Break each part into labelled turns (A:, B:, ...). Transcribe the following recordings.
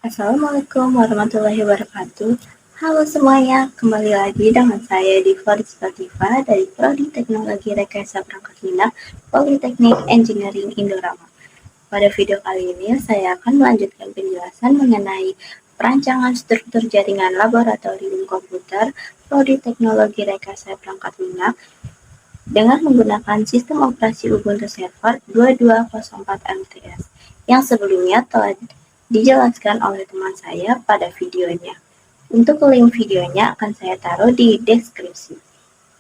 A: Assalamualaikum warahmatullahi wabarakatuh. Halo semuanya, kembali lagi dengan saya Diva Rizkativa dari Prodi Teknologi Rekayasa Perangkat Lunak Politeknik Engineering Indorama. Pada video kali ini, saya akan melanjutkan penjelasan mengenai perancangan struktur jaringan laboratorium komputer Prodi Teknologi Rekayasa Perangkat Lunak dengan menggunakan sistem operasi Ubuntu Server 2204 LTS yang sebelumnya telah dijelaskan oleh teman saya pada videonya. Untuk link videonya akan saya taruh di deskripsi.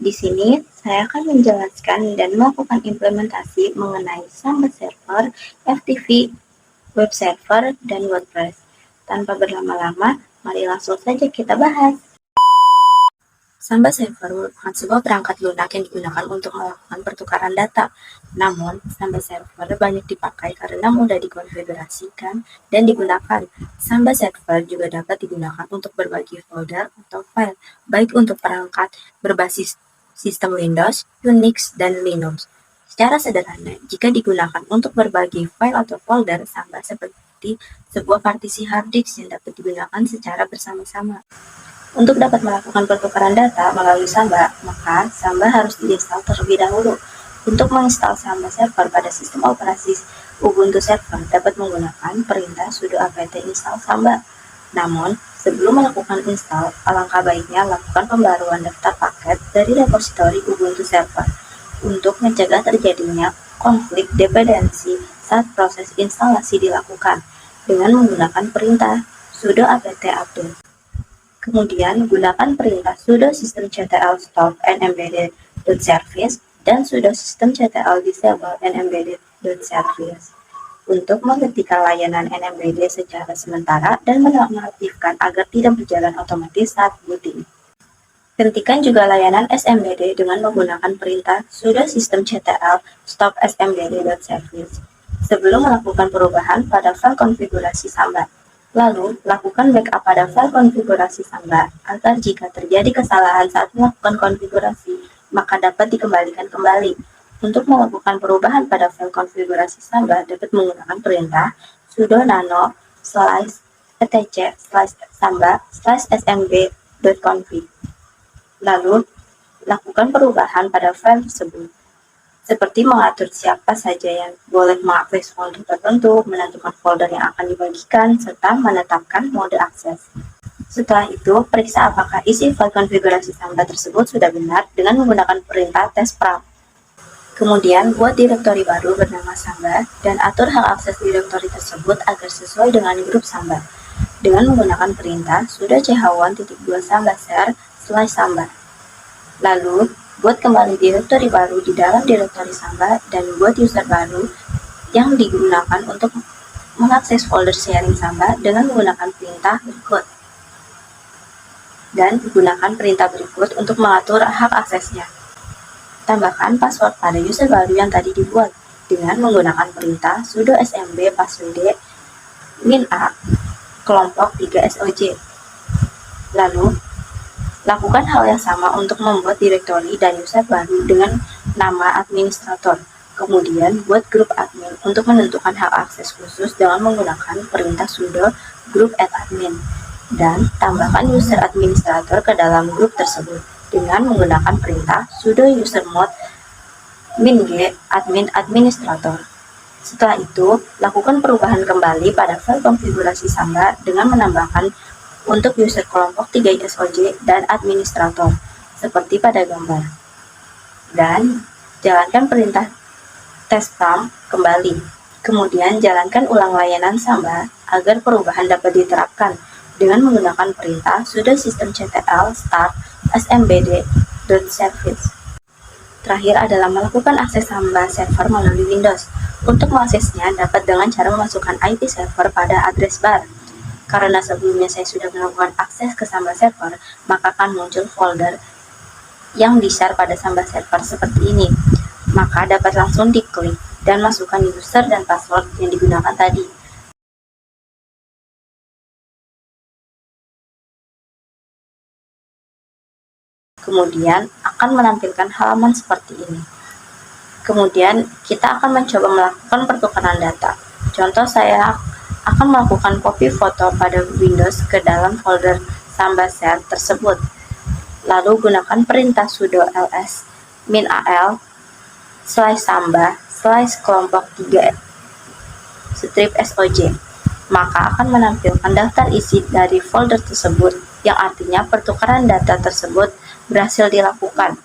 A: Di sini saya akan menjelaskan dan melakukan implementasi mengenai Samba Server, FTP, Web Server, dan WordPress. Tanpa berlama-lama, mari langsung saja kita bahas. Samba Server merupakan sebuah perangkat lunak yang digunakan untuk melakukan pertukaran data. Namun, Samba Server banyak dipakai karena mudah dikonfigurasikan dan digunakan. Samba Server juga dapat digunakan untuk berbagi folder atau file, baik untuk perangkat berbasis sistem Windows, Unix, dan Linux. Secara sederhana, jika digunakan untuk berbagi file atau folder, Samba seperti sebuah partisi hard disk yang dapat digunakan secara bersama-sama. Untuk dapat melakukan pertukaran data melalui Samba, maka Samba harus diinstal terlebih dahulu. Untuk menginstal Samba Server pada sistem operasi Ubuntu Server dapat menggunakan perintah sudo apt install Samba. Namun, sebelum melakukan install, alangkah baiknya lakukan pembaruan daftar paket dari repositori Ubuntu Server untuk mencegah terjadinya konflik dependensi saat proses instalasi dilakukan dengan menggunakan perintah sudo apt update. Kemudian, gunakan perintah sudo systemctl stop and embedded.service dan sudo systemctl disable and embedded.service untuk menghentikan layanan NMBD secara sementara dan menonaktifkan agar tidak berjalan otomatis saat booting. Hentikan juga layanan SMBD dengan menggunakan perintah sudo systemctl stop smBD.service sebelum melakukan perubahan pada file konfigurasi Samba. Lalu, lakukan backup pada file konfigurasi Samba agar jika terjadi kesalahan saat melakukan konfigurasi, maka dapat dikembalikan kembali. Untuk melakukan perubahan pada file konfigurasi Samba dapat menggunakan perintah sudo nano /etc /samba /smb.config. Lalu, lakukan perubahan pada file tersebut, seperti mengatur siapa saja yang boleh mengakses folder tertentu, menentukan folder yang akan dibagikan, serta menetapkan mode akses. Setelah itu, periksa apakah isi file konfigurasi Samba tersebut sudah benar dengan menggunakan perintah testpram. Kemudian, buat direktori baru bernama Samba dan atur hak akses direktori tersebut agar sesuai dengan grup Samba dengan menggunakan perintah sudo ch1.2 samba share/samba. Lalu, buat kembali direktori baru di dalam direktori Samba dan buat user baru yang digunakan untuk mengakses folder sharing Samba dengan menggunakan perintah berikut. Dan gunakan perintah berikut untuk mengatur hak aksesnya. Tambahkan password pada user baru yang tadi dibuat dengan menggunakan perintah sudo smb passwd -a kelompok 3 soj. Lalu, lakukan hal yang sama untuk membuat direktori dan user baru dengan nama administrator. Kemudian, buat grup admin untuk menentukan hak akses khusus dengan menggunakan perintah sudo group@admin. Dan tambahkan user administrator ke dalam grup tersebut dengan menggunakan perintah sudo usermod -g admin administrator. Setelah itu, lakukan perubahan kembali pada file konfigurasi Samba dengan menambahkan untuk user kelompok 3 SOJ dan administrator, seperti pada gambar. Dan jalankan perintah testpram kembali. Kemudian jalankan ulang layanan Samba agar perubahan dapat diterapkan dengan menggunakan perintah sudo systemctl start smBD.service. Terakhir adalah melakukan akses Samba server melalui Windows. Untuk mengaksesnya dapat dengan cara memasukkan IP server pada address bar. Karena sebelumnya saya sudah melakukan akses ke Samba Server, maka akan muncul folder yang di-share pada Samba Server seperti ini. Maka dapat langsung diklik dan masukkan user dan password yang digunakan tadi. Kemudian akan menampilkan halaman seperti ini. Kemudian kita akan mencoba melakukan pertukaran data. Contoh, saya akan melakukan copy foto pada Windows ke dalam folder Samba share tersebut. Lalu gunakan perintah sudo ls -al /samba /kelompok 3 strip soj, maka akan menampilkan daftar isi dari folder tersebut, yang artinya pertukaran data tersebut berhasil dilakukan.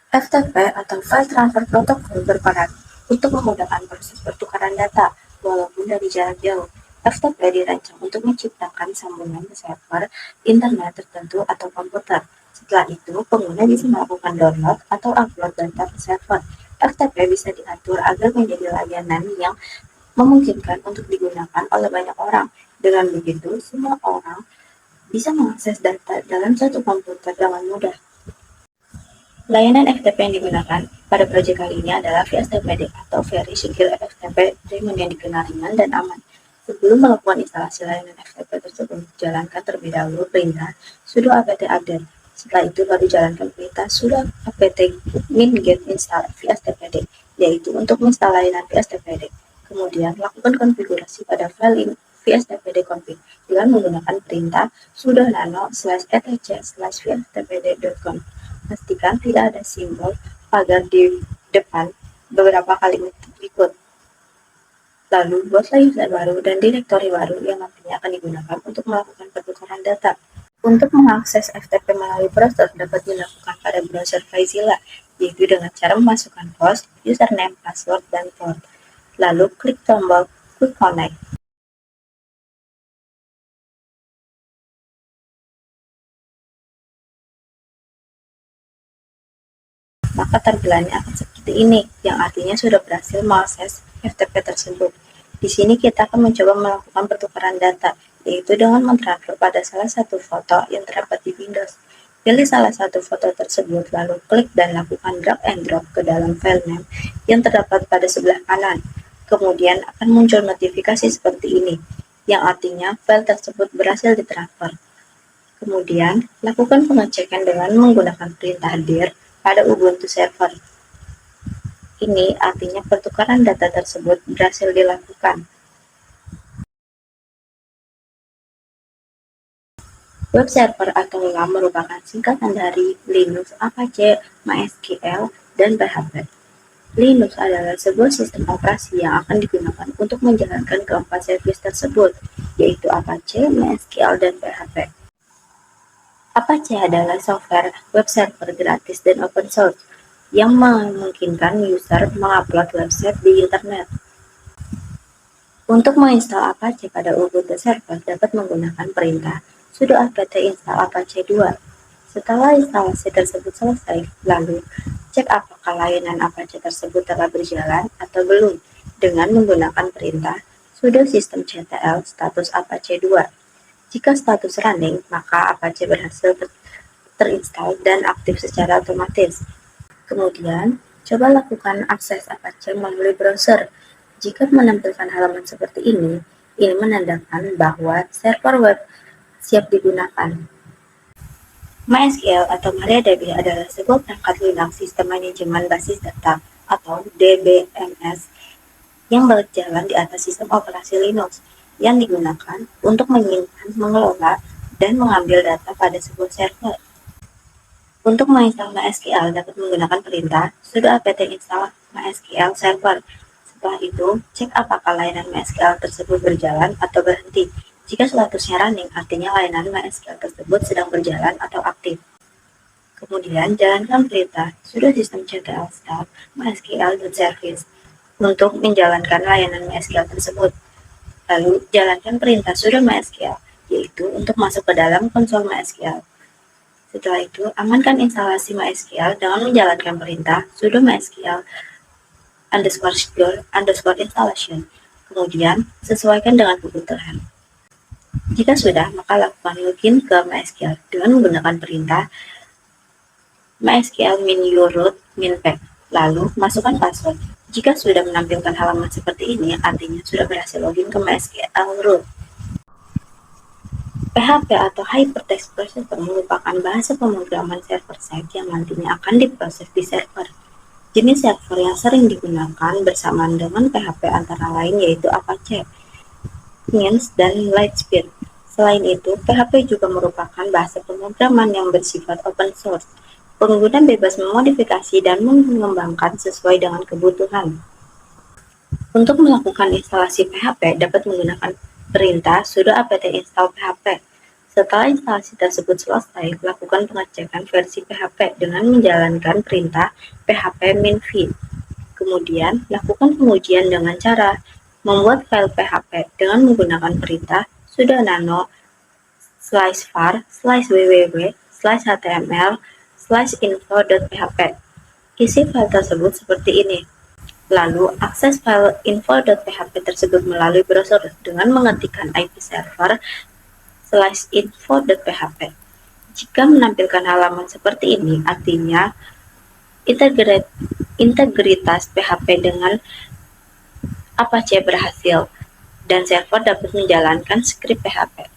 A: FTP atau File Transfer Protocol berperan untuk memudahkan proses pertukaran data, walaupun dari jarak jauh. FTP dirancang untuk menciptakan sambungan ke server, internet tertentu, atau komputer. Setelah itu, pengguna bisa melakukan download atau upload data ke server. FTP bisa diatur agar menjadi layanan yang memungkinkan untuk digunakan oleh banyak orang. Dengan begitu, semua orang bisa mengakses data dalam satu komputer dengan mudah. Layanan FTP yang digunakan pada proyek kali ini adalah VSTPD atau Very Secure FTP Daemon yang dikenal ringan dan aman. Sebelum melakukan instalasi layanan FTP tersebut, jalankan terlebih dahulu perintah sudo apt update. Setelah itu baru jalankan perintah sudo apt min get install VSTPD, yaitu untuk menginstal layanan VSTPD. Kemudian lakukan konfigurasi pada file VSTPD config dengan menggunakan perintah sudo nano/etc/vstpd.conf. Pastikan tidak ada simbol pagar di depan beberapa kalimat berikut. Lalu buatlah user baru dan direktori baru yang nantinya akan digunakan untuk melakukan pertukaran data. Untuk mengakses FTP melalui browser dapat dilakukan pada browser Filezilla, yaitu dengan cara memasukkan host, username, password, dan port. Lalu klik tombol Quick Connect. Maka tampilannya akan seperti ini, yang artinya sudah berhasil mengakses FTP tersebut. Di sini kita akan mencoba melakukan pertukaran data, yaitu dengan mentransfer pada salah satu foto yang terdapat di Windows. Pilih salah satu foto tersebut, lalu klik dan lakukan drag and drop ke dalam file name yang terdapat pada sebelah kanan. Kemudian akan muncul notifikasi seperti ini, yang artinya file tersebut berhasil ditransfer. Kemudian, lakukan pengecekan dengan menggunakan perintah dir pada Ubuntu server. Ini artinya pertukaran data tersebut berhasil dilakukan. Web server atau LAM merupakan singkatan dari Linux, Apache, MySQL, dan PHP. Linux adalah sebuah sistem operasi yang akan digunakan untuk menjalankan keempat service tersebut, yaitu Apache, MySQL, dan PHP. Apache adalah software web server gratis dan open source yang memungkinkan user mengupload website di internet. Untuk menginstal Apache pada Ubuntu server dapat menggunakan perintah sudo apt install apache 2. Setelah instalasi tersebut selesai, lalu cek apakah layanan Apache tersebut telah berjalan atau belum dengan menggunakan perintah sudo systemctl status apache 2. Jika status running, maka Apache berhasil terinstall dan aktif secara otomatis. Kemudian, coba lakukan akses Apache melalui browser. Jika menampilkan halaman seperti ini menandakan bahwa server web siap digunakan. MySQL atau MariaDB adalah sebuah perangkat Linux sistem manajemen basis data atau DBMS yang berjalan di atas sistem operasi Linux yang digunakan untuk menyimpan, mengelola, dan mengambil data pada sebuah server. Untuk menginstal MySQL dapat menggunakan perintah sudo apt install MySQL server. Setelah itu, cek apakah layanan MySQL tersebut berjalan atau berhenti. Jika statusnya running, artinya layanan MySQL tersebut sedang berjalan atau aktif. Kemudian, jalankan perintah sudo systemctl start mysql.service untuk menjalankan layanan MySQL tersebut. Lalu, jalankan perintah sudo mysql, yaitu untuk masuk ke dalam konsol MySQL. Setelah itu, amankan instalasi MySQL dengan menjalankan perintah sudo mysql _secure _installation. Kemudian, sesuaikan dengan kebutuhan. Jika sudah, maka lakukan login ke MySQL dengan menggunakan perintah mysql -root -pack, lalu masukkan password. Jika sudah menampilkan halaman seperti ini, artinya sudah berhasil login ke MySQL root. PHP atau Hypertext Processor merupakan bahasa pemrograman server-side yang nantinya akan diproses di server. Jenis server yang sering digunakan bersamaan dengan PHP antara lain yaitu Apache, Mint, dan Lightspeed. Selain itu, PHP juga merupakan bahasa pemrograman yang bersifat open source. Pengguna bebas memodifikasi dan mengembangkan sesuai dengan kebutuhan. Untuk melakukan instalasi PHP dapat menggunakan perintah sudo apt install PHP. Setelah instalasi tersebut selesai, lakukan pengecekan versi PHP dengan menjalankan perintah php minv. Kemudian, lakukan pengujian dengan cara membuat file PHP dengan menggunakan perintah sudo nano /var /www/html /info.php. Isi file tersebut seperti ini. Lalu, akses file info.php tersebut melalui browser dengan mengetikkan IP server /info.php. Jika menampilkan halaman seperti ini, artinya integritas PHP dengan Apache berhasil dan server dapat menjalankan skrip PHP.